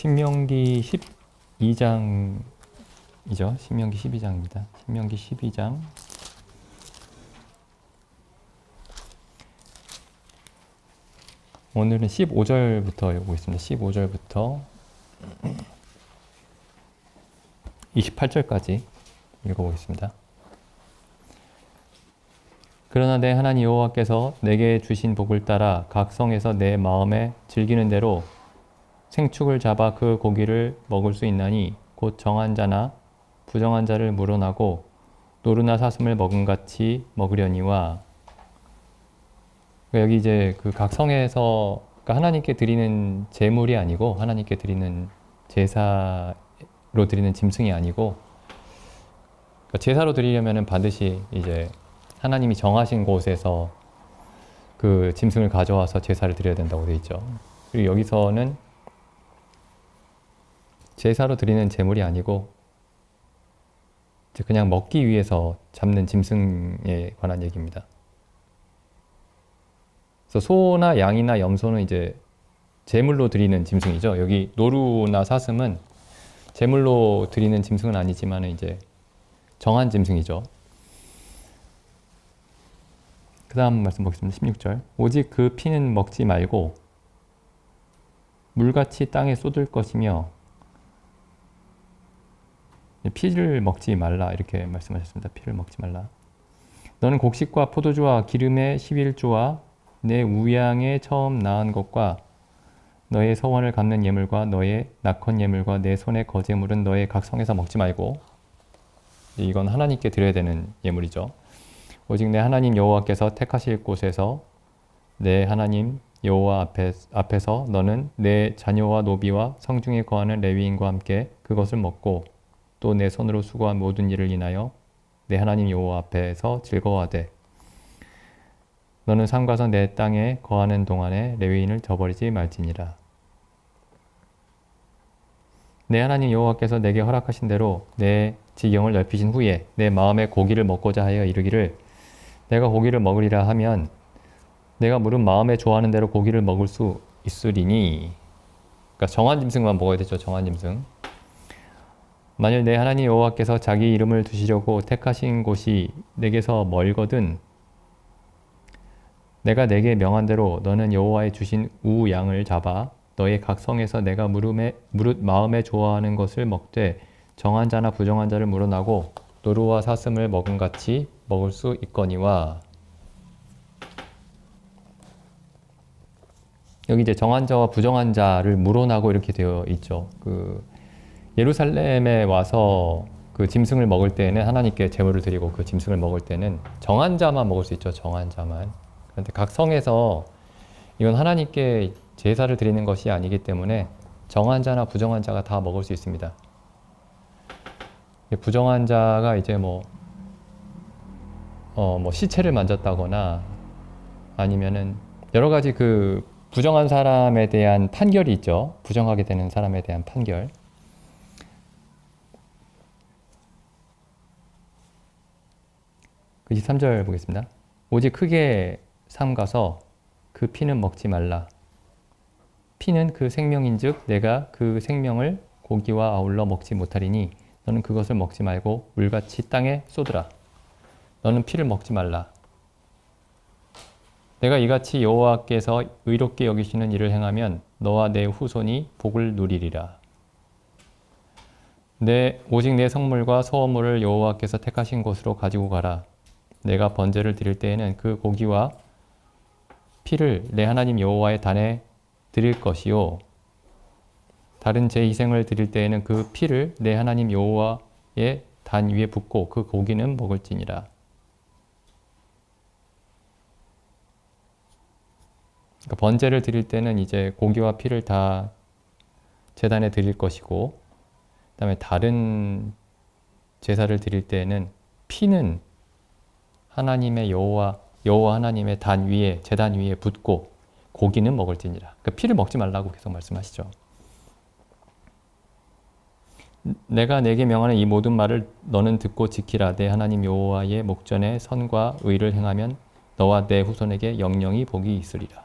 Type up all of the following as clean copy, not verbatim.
신명기 12장이죠. 신명기 12장입니다. 신명기 12장. 오늘은 15절부터 읽어보겠습니다. 15절부터 28절까지 읽어보겠습니다. 그러나 내 하나님 여호와께서 내게 주신 복을 따라 각 성에서 내 마음에 즐기는 대로 생축을 잡아 그 고기를 먹을 수 있나니 곧 정한 자나 부정한 자를 물어나고 노루나 사슴을 먹음같이 먹으려니와. 여기 이제 그 각 성에서 그러니까 하나님께 드리는 제물이 아니고 하나님께 드리는 제사로 드리는 짐승이 아니고, 그러니까 제사로 드리려면은 반드시 이제 하나님이 정하신 곳에서 그 짐승을 가져와서 제사를 드려야 된다고 되어 있죠. 그리고 여기서는 제사로 드리는 제물이 아니고 그냥 먹기 위해서 잡는 짐승에 관한 얘기입니다. 그래서 소나 양이나 염소는 이제 제물로 드리는 짐승이죠. 여기 노루나 사슴은 제물로 드리는 짐승은 아니지만 이제 정한 짐승이죠. 그 다음 말씀 보겠습니다. 16절. 오직 그 피는 먹지 말고 물같이 땅에 쏟을 것이며, 피를 먹지 말라 이렇게 말씀하셨습니다. 피를 먹지 말라. 너는 곡식과 포도주와 기름의 11조와 내 우양에 처음 낳은 것과 너의 서원을 갚는 예물과 너의 낙헌 예물과 내 손의 거제물은 너의 각 성에서 먹지 말고. 이건 하나님께 드려야 되는 예물이죠. 오직 내 하나님 여호와께서 택하실 곳에서 내 하나님 여호와 앞에서 너는 내 자녀와 노비와 성중에 거하는 레위인과 함께 그것을 먹고 또 내 손으로 수고한 모든 일을 인하여 내 하나님 여호와 앞에서 즐거워하되, 너는 삼가서 내 땅에 거하는 동안에 레위인을 저버리지 말지니라. 내 하나님 여호와께서 내게 허락하신 대로 내 지경을 넓히신 후에 내 마음에 고기를 먹고자 하여 이르기를 내가 고기를 먹으리라 하면 내가 물은 마음에 좋아하는 대로 고기를 먹을 수 있으리니. 그러니까 정한 짐승만 먹어야 되죠. 정한 짐승. 만일 내 하나님 여호와께서 자기 이름을 두시려고 택하신 곳이 내게서 멀거든 내가 내게 명한 대로 너는 여호와의 주신 우양을 잡아 너의 각 성에서 내가 무릇 마음에 좋아하는 것을 먹되 정한 자나 부정한 자를 물어나고 노루와 사슴을 먹음같이 먹을 수 있거니와. 여기 이제 정한 자와 부정한 자를 물어나고 이렇게 되어 있죠. 예루살렘에 와서 그 짐승을 먹을 때는 하나님께 제물을 드리고 그 짐승을 먹을 때는 정한 자만 먹을 수 있죠. 정한 자만. 그런데 각 성에서 이건 하나님께 제사를 드리는 것이 아니기 때문에 정한 자나 부정한 자가 다 먹을 수 있습니다. 부정한 자가 이제 뭐 시체를 만졌다거나 아니면은 여러 가지 그 부정한 사람에 대한 판결이 있죠. 부정하게 되는 사람에 대한 판결. 23절 보겠습니다. 오직 크게 삼가서 그 피는 먹지 말라. 피는 그 생명인즉 내가 그 생명을 고기와 아울러 먹지 못하리니 너는 그것을 먹지 말고 물같이 땅에 쏟으라. 너는 피를 먹지 말라. 내가 이같이 여호와께서 의롭게 여기시는 일을 행하면 너와 내 후손이 복을 누리리라. 오직 내 성물과 서원물을 여호와께서 택하신 곳으로 가지고 가라. 내가 번제를 드릴 때에는 그 고기와 피를 내 하나님 여호와의 단에 드릴 것이요 다른 제 희생을 드릴 때에는 그 피를 내 하나님 여호와의 단 위에 붓고 그 고기는 먹을지니라. 그러니까 번제를 드릴 때는 이제 고기와 피를 다 제단에 드릴 것이고, 그다음에 다른 제사를 드릴 때에는 피는 하나님의 여호와 하나님의 단 위에 제단 위에 붓고 고기는 먹을지니라. 그러니까 피를 먹지 말라고 계속 말씀하시죠. 내가 내게 명하는 이 모든 말을 너는 듣고 지키라. 내 하나님 여호와의 목전에 선과 의를 행하면 너와 내 후손에게 영영이 복이 있으리라.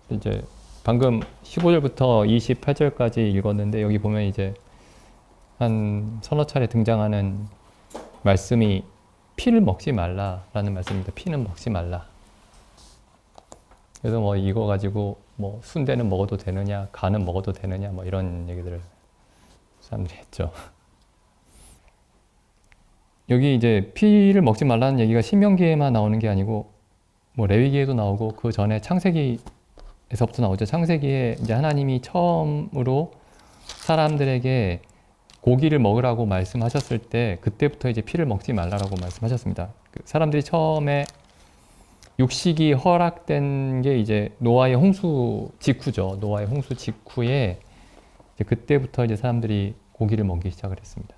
이제 방금 15절부터 28절까지 읽었는데 여기 보면 이제 한 서너 차례 등장하는 말씀이 피를 먹지 말라라는 말씀입니다. 피는 먹지 말라. 그래서 뭐 이거 가지고 뭐 순대는 먹어도 되느냐, 간은 먹어도 되느냐, 뭐 이런 얘기들을 사람들이 했죠. 여기 이제 피를 먹지 말라는 얘기가 신명기에만 나오는 게 아니고 뭐 레위기에도 나오고 그 전에 창세기에서부터 나오죠. 창세기에 이제 하나님이 처음으로 사람들에게 고기를 먹으라고 말씀하셨을 때 그때부터 이제 피를 먹지 말라라고 말씀하셨습니다. 사람들이 처음에 육식이 허락된 게 이제 노아의 홍수 직후죠. 노아의 홍수 직후에 이제 그때부터 이제 사람들이 고기를 먹기 시작을 했습니다.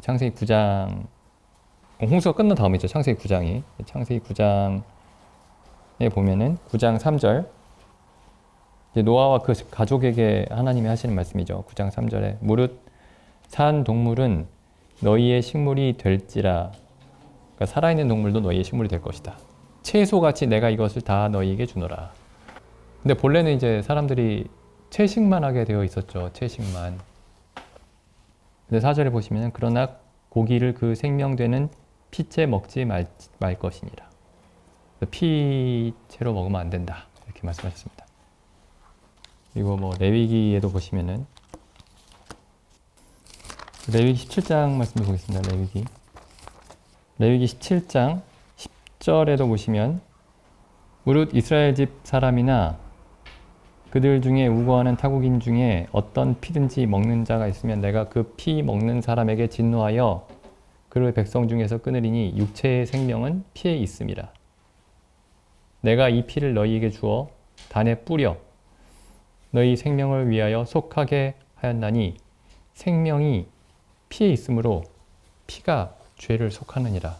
창세기 9장 홍수가 끝난 다음이죠. 창세기 9장이 창세기 9장에 보면은 9장 3절 이제 노아와 그 가족에게 하나님이 하시는 말씀이죠. 9장 3절에 무릇 산 동물은 너희의 식물이 될지라. 그러니까 살아있는 동물도 너희의 식물이 될 것이다. 채소같이 내가 이것을 다 너희에게 주노라. 근데 본래는 이제 사람들이 채식만 하게 되어 있었죠. 채식만. 근데 4절에 보시면 그러나 고기를 그 생명되는 피채 먹지 말 것이니라. 피채로 먹으면 안 된다. 이렇게 말씀하셨습니다. 그리고 뭐 레위기에도 보시면은 레위기 17장 말씀을 보겠습니다. 레위기 17장 10절에도 보시면 무릇 이스라엘 집 사람이나 그들 중에 우거하는 타국인 중에 어떤 피든지 먹는 자가 있으면 내가 그 피 먹는 사람에게 진노하여 그를 백성 중에서 끊으리니 육체의 생명은 피에 있음이라. 내가 이 피를 너희에게 주어 단에 뿌려 너희 생명을 위하여 속하게 하였나니 생명이 피에 있으므로 피가 죄를 속하느니라.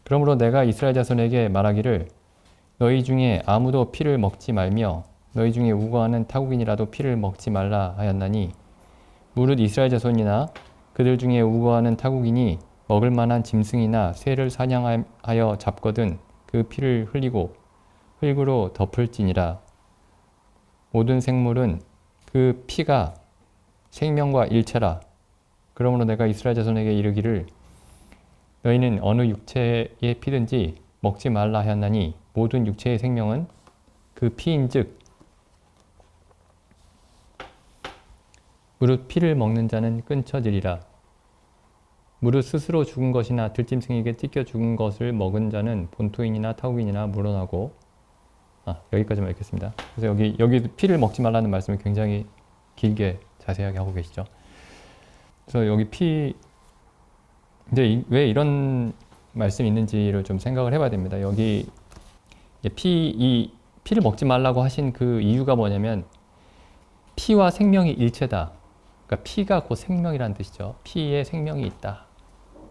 그러므로 내가 이스라엘 자손에게 말하기를 너희 중에 아무도 피를 먹지 말며 너희 중에 우거하는 타국인이라도 피를 먹지 말라 하였나니 무릇 이스라엘 자손이나 그들 중에 우거하는 타국인이 먹을 만한 짐승이나 새를 사냥하여 잡거든 그 피를 흘리고 흙으로 덮을지니라. 모든 생물은 그 피가 생명과 일체라. 그러므로 내가 이스라엘 자손에게 이르기를 너희는 어느 육체의 피든지 먹지 말라 하였나니 모든 육체의 생명은 그 피인즉 무릇 피를 먹는 자는 끊쳐지리라. 무릇 스스로 죽은 것이나 들짐승에게 찢겨 죽은 것을 먹은 자는 본토인이나 타국인이나 물어나고 여기까지만 읽겠습니다. 그래서 여기 피를 먹지 말라는 말씀을 굉장히 길게 자세하게 하고 계시죠. 그래서 여기 이제 왜 이런 말씀이 있는지를 좀 생각을 해봐야 됩니다. 여기 피를 먹지 말라고 하신 그 이유가 뭐냐면 피와 생명이 일체다. 그러니까 피가 곧 생명이라는 뜻이죠. 피에 생명이 있다.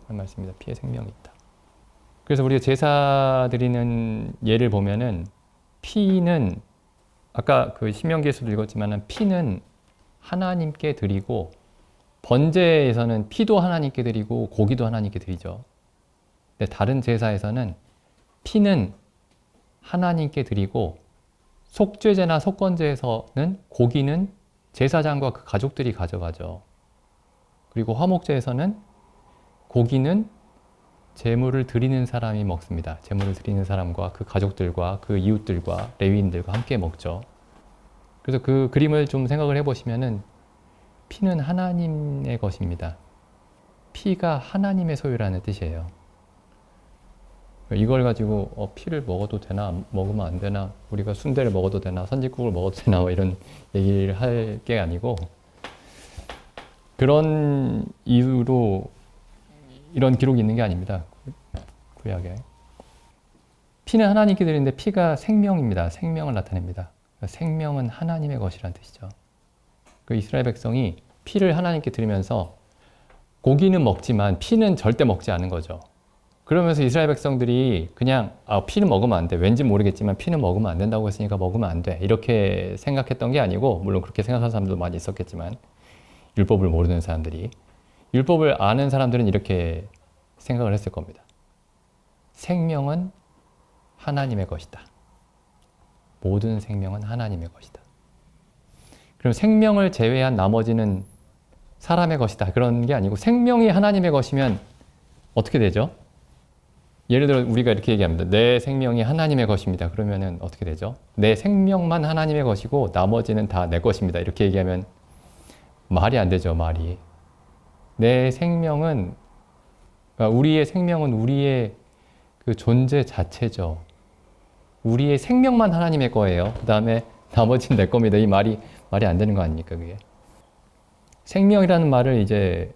그런 말씀입니다. 피에 생명이 있다. 그래서 우리가 제사 드리는 예를 보면은 피는 아까 그 신명기에서도 읽었지만은 피는 하나님께 드리고 번제에서는 피도 하나님께 드리고 고기도 하나님께 드리죠. 근데 다른 제사에서는 피는 하나님께 드리고 속죄제나 속건제에서는 고기는 제사장과 그 가족들이 가져가죠. 그리고 화목제에서는 고기는 제물을 드리는 사람이 먹습니다. 제물을 드리는 사람과 그 가족들과 그 이웃들과 레위인들과 함께 먹죠. 그래서 그 그림을 좀 생각을 해보시면은 피는 하나님의 것입니다. 피가 하나님의 소유라는 뜻이에요. 이걸 가지고 피를 먹어도 되나 먹으면 안 되나 우리가 순대를 먹어도 되나 선짓국을 먹어도 되나 뭐 이런 얘기를 할 게 아니고 그런 이유로 이런 기록이 있는 게 아닙니다. 구약에 피는 하나님께 드리는데 피가 생명입니다. 생명을 나타냅니다. 생명은 하나님의 것이라는 뜻이죠. 그 이스라엘 백성이 피를 하나님께 드리면서 고기는 먹지만 피는 절대 먹지 않은 거죠. 그러면서 이스라엘 백성들이 그냥 피는 먹으면 안 돼. 왠지 모르겠지만 피는 먹으면 안 된다고 했으니까 먹으면 안 돼. 이렇게 생각했던 게 아니고 물론 그렇게 생각하는 사람들도 많이 있었겠지만 율법을 모르는 사람들이 율법을 아는 사람들은 이렇게 생각을 했을 겁니다. 생명은 하나님의 것이다. 모든 생명은 하나님의 것이다. 그럼 생명을 제외한 나머지는 사람의 것이다. 그런 게 아니고 생명이 하나님의 것이면 어떻게 되죠? 예를 들어 우리가 이렇게 얘기합니다. 내 생명이 하나님의 것입니다. 그러면은 어떻게 되죠? 내 생명만 하나님의 것이고 나머지는 다 내 것입니다. 이렇게 얘기하면 말이 안 되죠. 말이. 내 생명은 그러니까 우리의 생명은 우리의 그 존재 자체죠. 우리의 생명만 하나님의 거예요. 그 다음에 나머지는 내 겁니다. 이 말이 안 되는 거 아닙니까, 그게? 생명이라는 말을 이제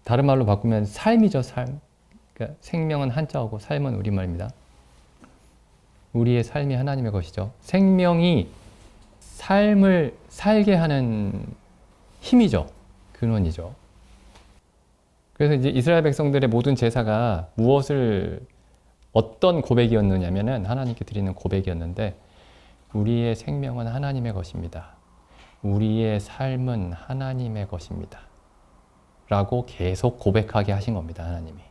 다른 말로 바꾸면 삶이죠, 삶. 그러니까 생명은 한자어고 삶은 우리말입니다. 우리의 삶이 하나님의 것이죠. 생명이 삶을 살게 하는 힘이죠. 근원이죠. 그래서 이제 이스라엘 백성들의 모든 제사가 어떤 고백이었느냐면은 하나님께 드리는 고백이었는데 우리의 생명은 하나님의 것입니다. 우리의 삶은 하나님의 것입니다. 라고 계속 고백하게 하신 겁니다, 하나님이.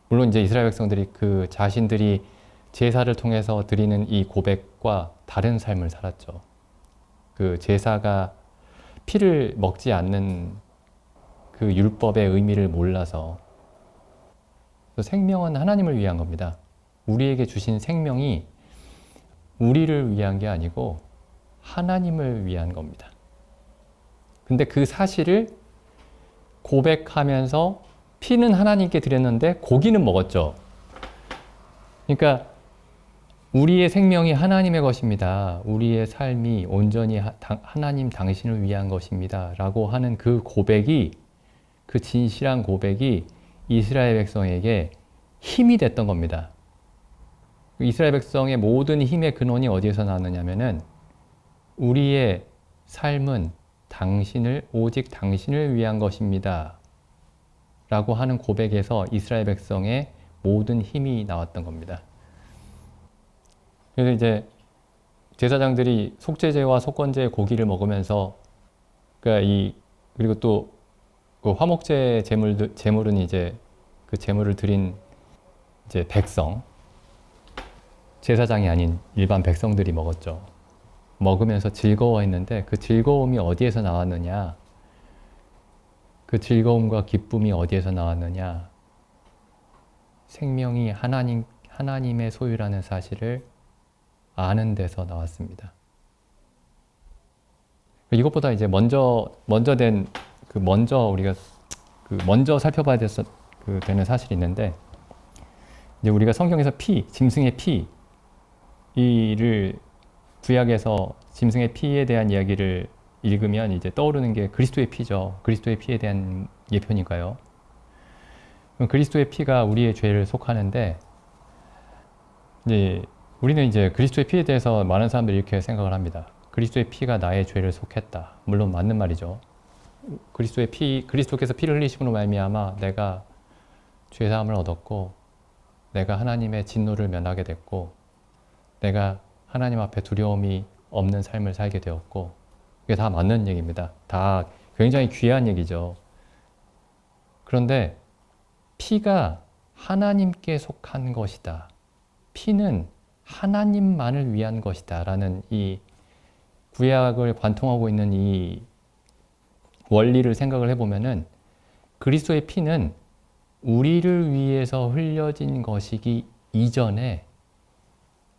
물론 이제 이스라엘 백성들이 그 자신들이 제사를 통해서 드리는 이 고백과 다른 삶을 살았죠. 그 제사가 피를 먹지 않는 그 율법의 의미를 몰라서 생명은 하나님을 위한 겁니다. 우리에게 주신 생명이 우리를 위한 게 아니고 하나님을 위한 겁니다. 근데 그 사실을 고백하면서 피는 하나님께 드렸는데 고기는 먹었죠. 그러니까 우리의 생명이 하나님의 것입니다. 우리의 삶이 온전히 하나님 당신을 위한 것입니다. 라고 하는 그 고백이, 그 진실한 고백이 이스라엘 백성에게 힘이 됐던 겁니다. 이스라엘 백성의 모든 힘의 근원이 어디에서 나왔느냐면은 우리의 삶은 오직 당신을 위한 것입니다. 라고 하는 고백에서 이스라엘 백성의 모든 힘이 나왔던 겁니다. 그래서 이제 제사장들이 속죄제와 속건제의 고기를 먹으면서 그리고 또 그 화목제 제물은 이제 그 제물을 드린 이제 제사장이 아닌 일반 백성들이 먹었죠. 먹으면서 즐거워했는데 그 즐거움이 어디에서 나왔느냐? 그 즐거움과 기쁨이 어디에서 나왔느냐? 생명이 하나님의 소유라는 사실을 아는 데서 나왔습니다. 이것보다 이제 먼저 살펴봐야 되는 사실이 있는데, 이제 우리가 성경에서 짐승의 피를 구약에서 짐승의 피에 대한 이야기를 읽으면 이제 떠오르는 게 그리스도의 피죠. 그리스도의 피에 대한 예표니까요. 그리스도의 피가 우리의 죄를 속하는데, 이제 우리는 이제 그리스도의 피에 대해서 많은 사람들이 이렇게 생각을 합니다. 그리스도의 피가 나의 죄를 속했다. 물론 맞는 말이죠. 그리스도께서 피를 흘리심으로 말미암아 내가 죄 사함을 얻었고, 내가 하나님의 진노를 면하게 됐고, 내가 하나님 앞에 두려움이 없는 삶을 살게 되었고, 이게 다 맞는 얘기입니다. 다 굉장히 귀한 얘기죠. 그런데 피가 하나님께 속한 것이다. 피는 하나님만을 위한 것이다. 라는 이 구약을 관통하고 있는 이 원리를 생각을 해보면은 그리스도의 피는 우리를 위해서 흘려진 것이기 이전에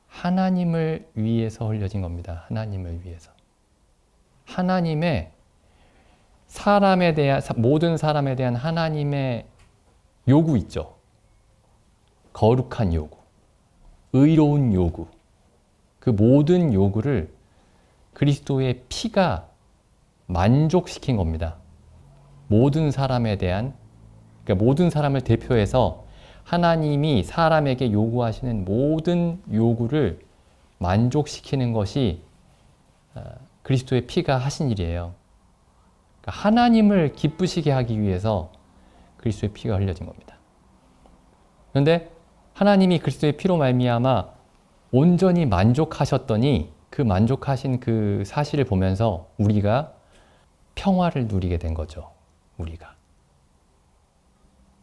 하나님을 위해서 흘려진 겁니다. 하나님을 위해서. 하나님의 모든 사람에 대한 하나님의 요구 있죠. 거룩한 요구, 의로운 요구. 그 모든 요구를 그리스도의 피가 만족시킨 겁니다. 모든 사람에 대한, 그러니까 모든 사람을 대표해서 하나님이 사람에게 요구하시는 모든 요구를 만족시키는 것이 그리스도의 피가 하신 일이에요. 그러니까 하나님을 기쁘시게 하기 위해서 그리스도의 피가 흘려진 겁니다. 그런데 하나님이 그리스도의 피로 말미암아 온전히 만족하셨더니 그 만족하신 그 사실을 보면서 우리가 평화를 누리게 된 거죠. 우리가.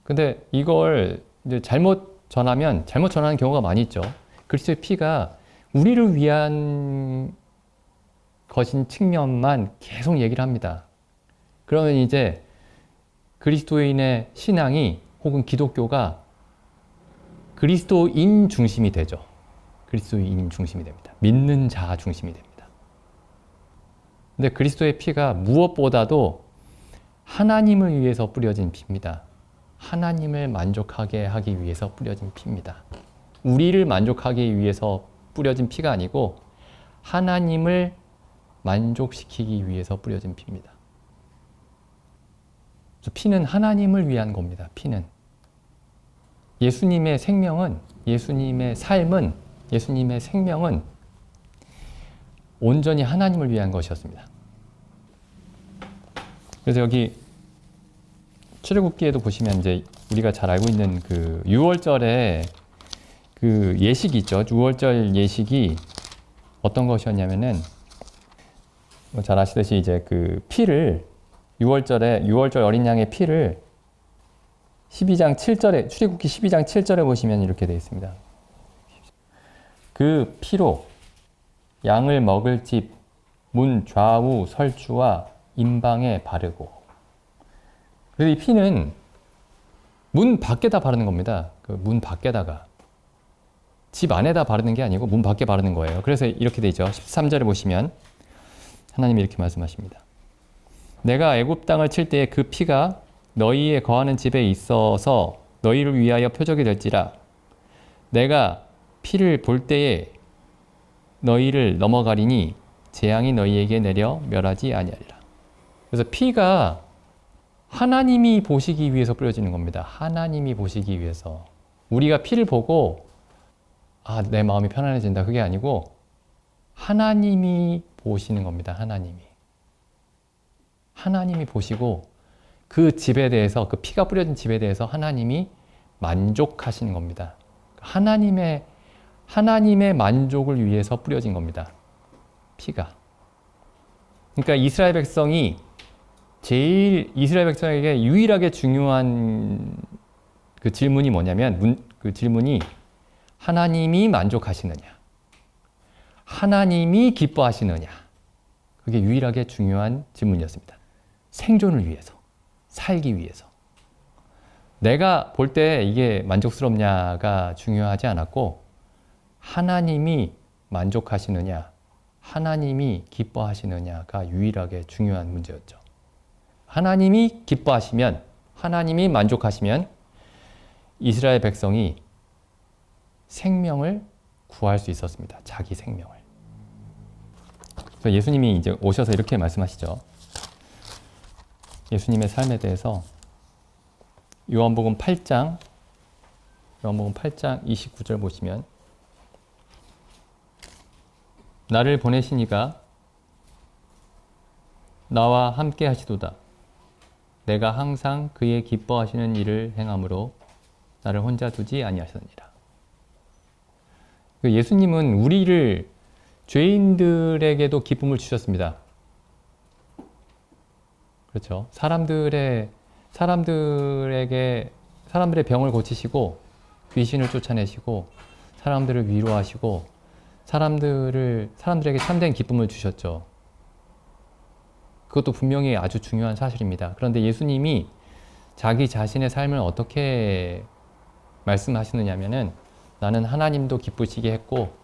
근데 이걸 이제 잘못 전하는 경우가 많이 있죠. 그리스도의 피가 우리를 위한 것인 측면만 계속 얘기를 합니다. 그러면 이제 그리스도인의 신앙이 혹은 기독교가 그리스도인 중심이 되죠. 그리스도인 중심이 됩니다. 믿는 자 중심이 됩니다. 근데 그리스도의 피가 무엇보다도 하나님을 위해서 뿌려진 피입니다. 하나님을 만족하게 하기 위해서 뿌려진 피입니다. 우리를 만족하기 위해서 뿌려진 피가 아니고 하나님을 만족시키기 위해서 뿌려진 피입니다. 피는 하나님을 위한 겁니다. 피는. 예수님의 생명은, 예수님의 삶은, 예수님의 생명은 온전히 하나님을 위한 것이었습니다. 그래서 여기 출애굽기에도 보시면 이제 우리가 잘 알고 있는 그 유월절에 그 예식이 있죠. 유월절 예식이 어떤 것이었냐면은 뭐 잘 아시듯이 이제 그 피를 유월절 어린 양의 피를 12장 7절에 출애굽기 12장 7절에 보시면 이렇게 되어 있습니다. 그 피로 양을 먹을 집 문 좌우 설주와 임방에 바르고. 그래서 이 피는 문 밖에다 바르는 겁니다. 그 문 밖에다가. 집 안에다 바르는 게 아니고 문 밖에 바르는 거예요. 그래서 이렇게 되어 있죠. 13절에 보시면 하나님이 이렇게 말씀하십니다. 내가 애굽 땅을 칠 때에 그 피가 너희의 거하는 집에 있어서 너희를 위하여 표적이 될지라. 내가 피를 볼 때에 너희를 넘어가리니 재앙이 너희에게 내려 멸하지 아니하리라. 그래서 피가 하나님이 보시기 위해서 뿌려지는 겁니다. 하나님이 보시기 위해서. 우리가 피를 보고 내 마음이 편안해진다. 그게 아니고 하나님이 보시는 겁니다. 하나님이 보시고 그 집에 대해서, 그 피가 뿌려진 집에 대해서 하나님이 만족하시는 겁니다. 하나님의 만족을 위해서 뿌려진 겁니다. 피가. 그러니까 이스라엘 백성에게 유일하게 중요한 그 질문이 뭐냐면, 그 질문이 하나님이 만족하시느냐, 하나님이 기뻐하시느냐. 그게 유일하게 중요한 질문이었습니다. 생존을 위해서, 살기 위해서. 내가 볼 때 이게 만족스럽냐가 중요하지 않았고, 하나님이 만족하시느냐, 하나님이 기뻐하시느냐가 유일하게 중요한 문제였죠. 하나님이 기뻐하시면, 하나님이 만족하시면 이스라엘 백성이 생명을 구할 수 있었습니다. 자기 생명을. 그래서 예수님이 이제 오셔서 이렇게 말씀하시죠. 예수님의 삶에 대해서 요한복음 8장 29절 보시면, 나를 보내신 이가 나와 함께 하시도다. 내가 항상 그의 기뻐하시는 일을 행함으로 나를 혼자 두지 아니하셨느니라. 예수님은 우리를, 죄인들에게도 기쁨을 주셨습니다. 그렇죠. 사람들의 병을 고치시고, 귀신을 쫓아내시고, 사람들을 위로하시고, 사람들에게 참된 기쁨을 주셨죠. 그것도 분명히 아주 중요한 사실입니다. 그런데 예수님이 자기 자신의 삶을 어떻게 말씀하시느냐면은, 나는 하나님도 기쁘시게 했고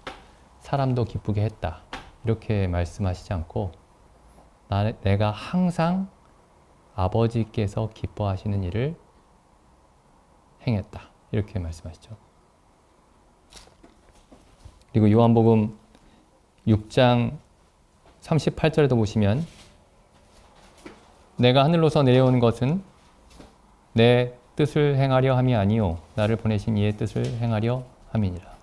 사람도 기쁘게 했다. 이렇게 말씀하시지 않고, 내가 항상 아버지께서 기뻐하시는 일을 행했다. 이렇게 말씀하시죠. 그리고 요한복음 6장 38절에도 보시면, 내가 하늘로서 내려온 것은 내 뜻을 행하려 함이 아니요 나를 보내신 이의 뜻을 행하려 함이니라.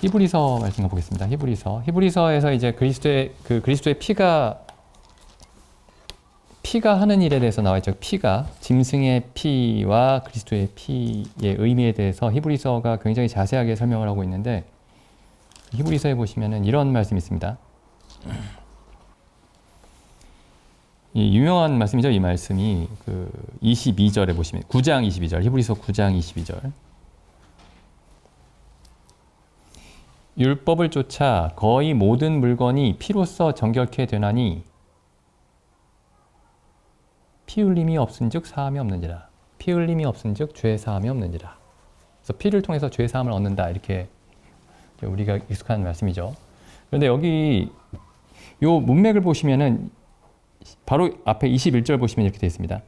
히브리서 말씀 보겠습니다. 히브리서에서 이제 그리스도의 피가 하는 일에 대해서 나와 있죠. 피가, 짐승의 피와 그리스도의 피의 의미에 대해서 히브리서가 굉장히 자세하게 설명을 하고 있는데, 히브리서에 보시면은 이런 말씀이 있습니다. 이 유명한 말씀이죠. 이 말씀이 그 22절에 보시면, 9장 22절, 히브리서 9장 22절. 율법을 쫓아 거의 모든 물건이 피로써 정결케 되나니 피 흘림이 없은즉 사함이 없는지라. 피 흘림이 없은즉 죄 사함이 없는지라. 그래서 피를 통해서 죄 사함을 얻는다, 이렇게 우리가 익숙한 말씀이죠. 그런데 여기 요 문맥을 보시면은 바로 앞에 21절 보시면 이렇게 되어 있습니다.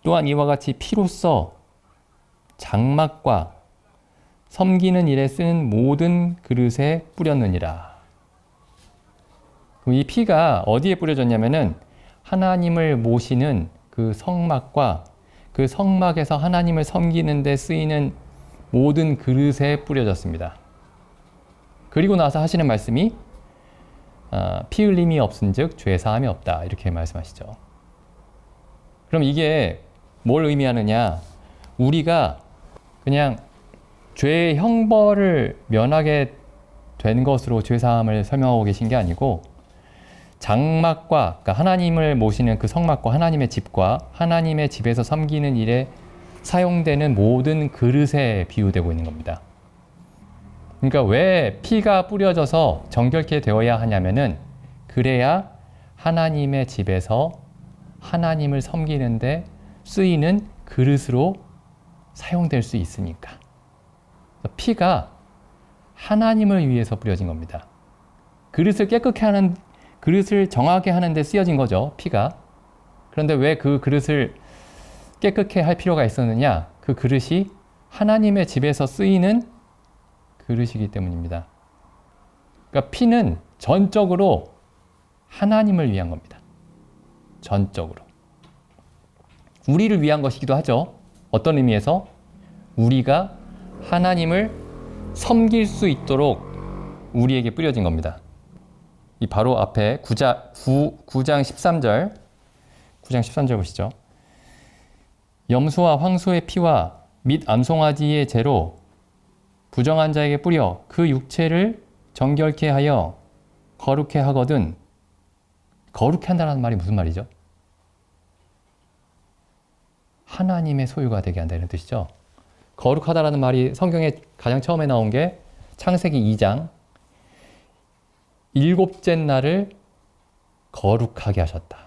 또한 이와 같이 피로써 장막과 섬기는 일에 쓰는 모든 그릇에 뿌렸느니라. 이 피가 어디에 뿌려졌냐면은 하나님을 모시는 그 성막과 그 성막에서 하나님을 섬기는 데 쓰이는 모든 그릇에 뿌려졌습니다. 그리고 나서 하시는 말씀이 피 흘림이 없은즉 죄 사함이 없다, 이렇게 말씀하시죠. 그럼 이게 뭘 의미하느냐? 우리가 그냥 죄의 형벌을 면하게 된 것으로 죄 사함을 설명하고 계신 게 아니고, 장막과, 그러니까 하나님을 모시는 그 성막과 하나님의 집과 하나님의 집에서 섬기는 일에 사용되는 모든 그릇에 비유되고 있는 겁니다. 그러니까 왜 피가 뿌려져서 정결케 되어야 하냐면은, 그래야 하나님의 집에서 하나님을 섬기는데 쓰이는 그릇으로 사용될 수 있으니까. 피가 하나님을 위해서 뿌려진 겁니다. 그릇을 깨끗게 하는, 그릇을 정하게 하는데 쓰여진 거죠, 피가. 그런데 왜 그 그릇을 깨끗게 할 필요가 있었느냐? 그 그릇이 하나님의 집에서 쓰이는 그릇이기 때문입니다. 그러니까 피는 전적으로 하나님을 위한 겁니다. 전적으로. 우리를 위한 것이기도 하죠. 어떤 의미에서? 우리가 하나님을 섬길 수 있도록 우리에게 뿌려진 겁니다. 이 바로 앞에 9장 13절, 9장 13절 보시죠. 염소와 황소의 피와 및 암송아지의 재로 부정한 자에게 뿌려 그 육체를 정결케 하여 거룩케 하거든. 거룩케 한다는 말이 무슨 말이죠? 하나님의 소유가 되게 한다는 뜻이죠. 거룩하다라는 말이 성경에 가장 처음에 나온 게 창세기 2장, 일곱째 날을 거룩하게 하셨다.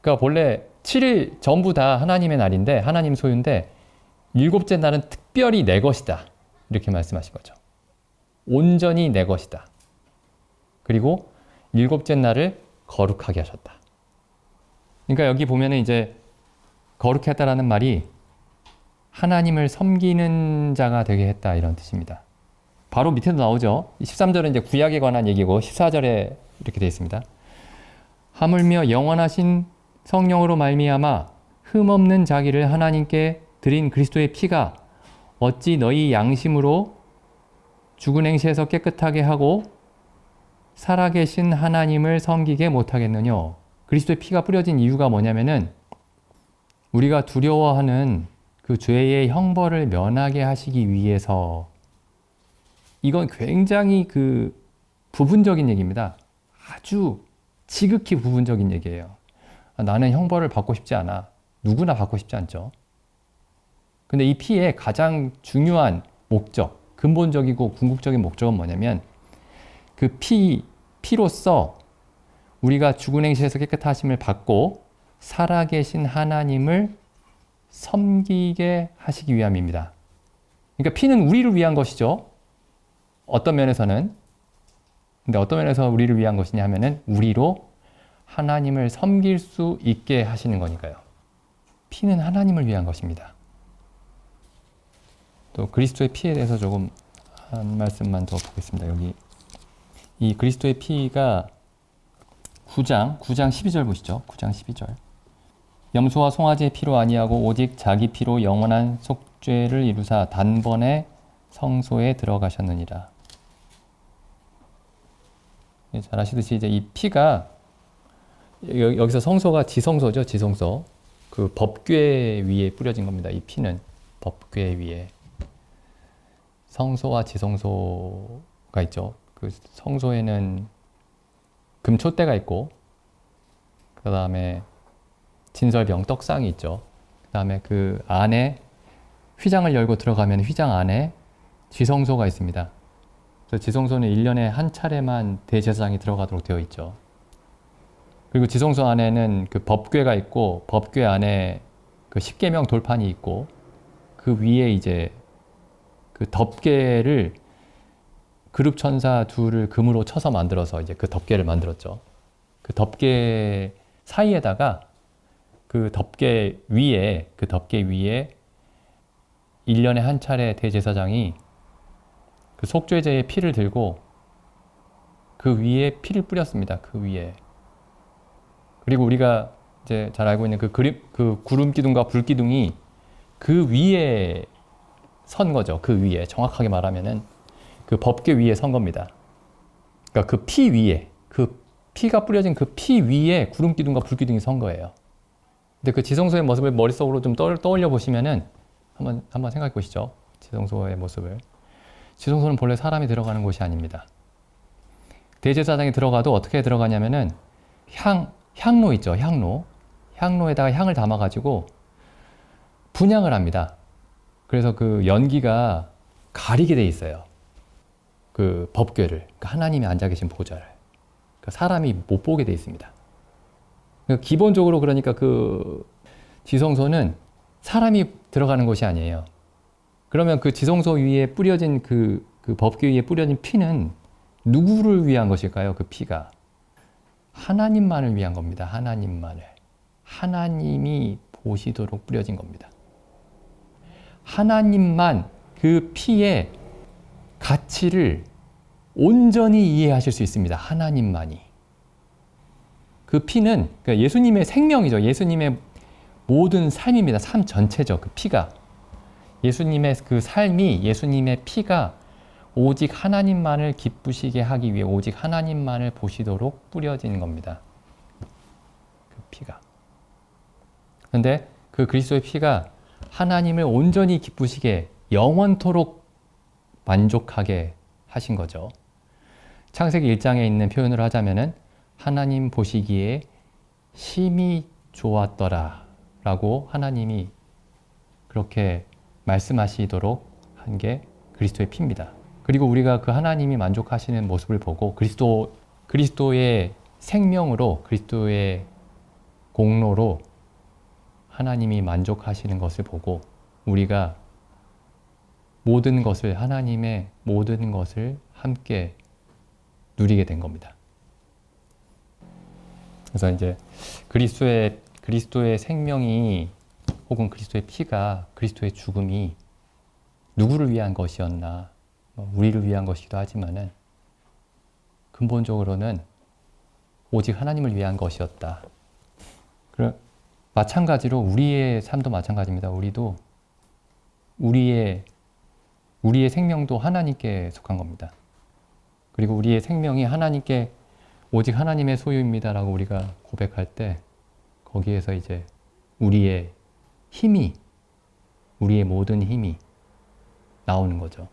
그러니까 본래 7일 전부 다 하나님의 날인데, 하나님 소유인데, 일곱째 날은 특별히 내 것이다, 이렇게 말씀하신 거죠. 온전히 내 것이다. 그리고 일곱째 날을 거룩하게 하셨다. 그러니까 여기 보면은 이제 거룩해 했다라는 말이 하나님을 섬기는 자가 되게 했다, 이런 뜻입니다. 바로 밑에도 나오죠. 13절은 이제 구약에 관한 얘기고 14절에 이렇게 되어 있습니다. 하물며 영원하신 성령으로 말미암아 흠없는 자기를 하나님께 드린 그리스도의 피가 어찌 너희 양심으로 죽은 행실에서 깨끗하게 하고 살아계신 하나님을 섬기게 못하겠느냐. 그리스도의 피가 뿌려진 이유가 뭐냐면은, 우리가 두려워하는 그 죄의 형벌을 면하게 하시기 위해서. 이건 굉장히 그 부분적인 얘기입니다. 아주 지극히 부분적인 얘기예요. 나는 형벌을 받고 싶지 않아. 누구나 받고 싶지 않죠. 근데 이 피의 가장 중요한 목적, 근본적이고 궁극적인 목적은 뭐냐면, 그 피로써 우리가 죽은 행실에서 깨끗하심을 받고 살아계신 하나님을 섬기게 하시기 위함입니다. 그러니까 피는 우리를 위한 것이죠. 어떤 면에서는. 근데 어떤 면에서 우리를 위한 것이냐 하면은, 우리로 하나님을 섬길 수 있게 하시는 거니까요. 피는 하나님을 위한 것입니다. 또 그리스도의 피에 대해서 조금 한 말씀만 더 보겠습니다. 여기 이 그리스도의 피가 9장 12절 보시죠. 9장 12절. 염소와 송아지의 피로 아니하고 오직 자기 피로 영원한 속죄를 이루사 단번에 성소에 들어가셨느니라. 잘 아시듯이 이제 이 피가, 여기서 성소가 지성소죠. 지성소. 그 법궤 위에 뿌려진 겁니다. 이 피는 법궤 위에. 성소와 지성소가 있죠. 그 성소에는 금촛대가 있고, 그 다음에 진설병 떡상이 있죠. 그 다음에 그 안에 휘장을 열고 들어가면 휘장 안에 지성소가 있습니다. 그래서 지성소는 1년에 한 차례만 대제사장이 들어가도록 되어 있죠. 그리고 지성소 안에는 그 법궤가 있고 법궤 안에 그 십계명 돌판이 있고 그 위에 이제 그 덮개를 그룹 천사 둘을 금으로 쳐서 만들어서 이제 그 덮개를 만들었죠. 그 덮개 사이에다가 그 덮개 위에 1년에 한 차례 대제사장이 그 속죄제의 피를 들고 그 위에 피를 뿌렸습니다. 그 위에. 그리고 우리가 이제 잘 알고 있는 그 구름 기둥과 불 기둥이 그 위에 선 거죠. 그 위에. 정확하게 말하면은 그 법궤 위에 선 겁니다. 그러니까 그 피 위에, 그 피가 뿌려진 그 피 위에 구름 기둥과 불 기둥이 선 거예요. 근데 그 지성소의 모습을 머릿속으로 좀 떠올려 보시면은 한번 생각해 보시죠. 지성소의 모습을. 지성소는 본래 사람이 들어가는 곳이 아닙니다. 대제사장이 들어가도 어떻게 들어가냐면은 향로 있죠. 향로에다가 향을 담아가지고 분향을 합니다. 그래서 그 연기가 가리게 돼 있어요. 그 법궤를, 그러니까 하나님이 앉아 계신 보좌를. 그러니까 사람이 못 보게 돼 있습니다. 그러니까 기본적으로 그러니까 그 지성소는 사람이 들어가는 곳이 아니에요. 그러면 그 지성소 위에 뿌려진 그 법궤 위에 뿌려진 피는 누구를 위한 것일까요? 그 피가. 하나님만을 위한 겁니다. 하나님만을. 하나님이 보시도록 뿌려진 겁니다. 하나님만 그 피의 가치를 온전히 이해하실 수 있습니다. 하나님만이. 그 피는 그러니까 예수님의 생명이죠. 예수님의 모든 삶입니다. 삶 전체죠. 그 피가. 예수님의 그 삶이, 예수님의 피가 오직 하나님만을 기쁘시게 하기 위해 오직 하나님만을 보시도록 뿌려진 겁니다. 그 피가. 그런데 그 그리스도의 피가 하나님을 온전히 기쁘시게 영원토록 만족하게 하신 거죠. 창세기 1장에 있는 표현으로 하자면은 하나님 보시기에 심히 좋았더라 라고 하나님이 그렇게 말씀하시도록 한 게 그리스도의 피입니다. 그리고 우리가 그 하나님이 만족하시는 모습을 보고 그리스도의 생명으로, 그리스도의 공로로 하나님이 만족하시는 것을 보고 우리가 모든 것을, 하나님의 모든 것을 함께 누리게 된 겁니다. 그래서 이제 그리스도의 생명이 혹은 그리스도의 피가, 그리스도의 죽음이 누구를 위한 것이었나, 우리를 위한 것이기도 하지만은 근본적으로는 오직 하나님을 위한 것이었다. 마찬가지로 우리의 삶도 마찬가지입니다. 우리의 생명도 하나님께 속한 겁니다. 그리고 우리의 생명이 하나님께 오직 하나님의 소유입니다라고 우리가 고백할 때 거기에서 이제 우리의 모든 힘이 나오는 거죠.